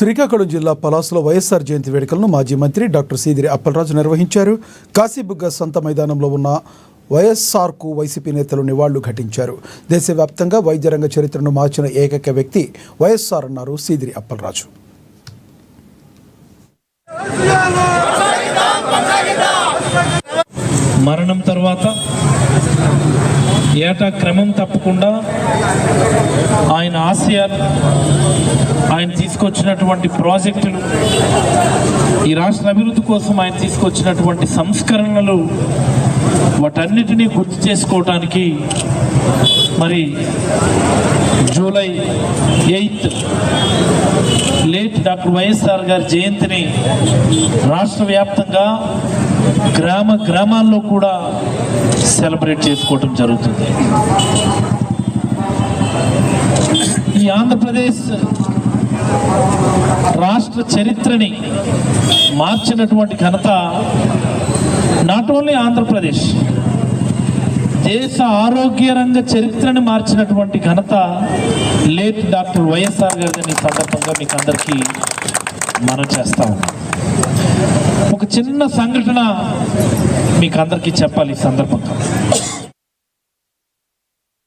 శ్రీకాకుళం జిల్లా పలాసలో వైఎస్ఆర్ జయంతి వేడుకలను మాజీ మంత్రి డాక్టర్ సీదిరి అప్పలరాజు నిర్వహించారు. కాశీబుగ్గ సంత మైదానంలో ఉన్న వైఎస్ఆర్కు వైసీపీ నేతలు నివాళులు ఘటించారు. దేశవ్యాప్తంగా వైద్య రంగ చరిత్రను మార్చిన ఏకైక వ్యక్తి వైఎస్ఆర్ అన్నారు సీదిరి అప్పలరాజు. మరణం తర్వాత ఏటా క్రమం తప్పకుండా ఆయన ఆశయాలు, ఆయన తీసుకొచ్చినటువంటి ప్రాజెక్టులు, ఈ రాష్ట్ర అభివృద్ధి కోసం ఆయన తీసుకొచ్చినటువంటి సంస్కరణలు, వాటన్నిటినీ గుర్తు చేసుకోవటానికి మరి జూలై 8 లేట్ డాక్టర్ వైఎస్ఆర్ గారి జయంతిని రాష్ట్ర వ్యాప్తంగా గ్రామాల్లో కూడా సెలబ్రేట్ చేసుకోవటం జరుగుతుంది. ఈ ఆంధ్రప్రదేశ్ రాష్ట్ర చరిత్రని మార్చినటువంటి ఘనత నాట్ ఓన్లీ ఆంధ్రప్రదేశ్, దేశ ఆరోగ్య రంగ చరిత్రని మార్చినటువంటి ఘనత లేట్ డాక్టర్ వైఎస్ఆర్ గారిని సందర్భంగా మీకు అందరికీ మనం చేస్తా ఉన్నాం. ఒక చిన్న సంఘటన మీకు అందరికీ చెప్పాలి ఈ సందర్భంగా.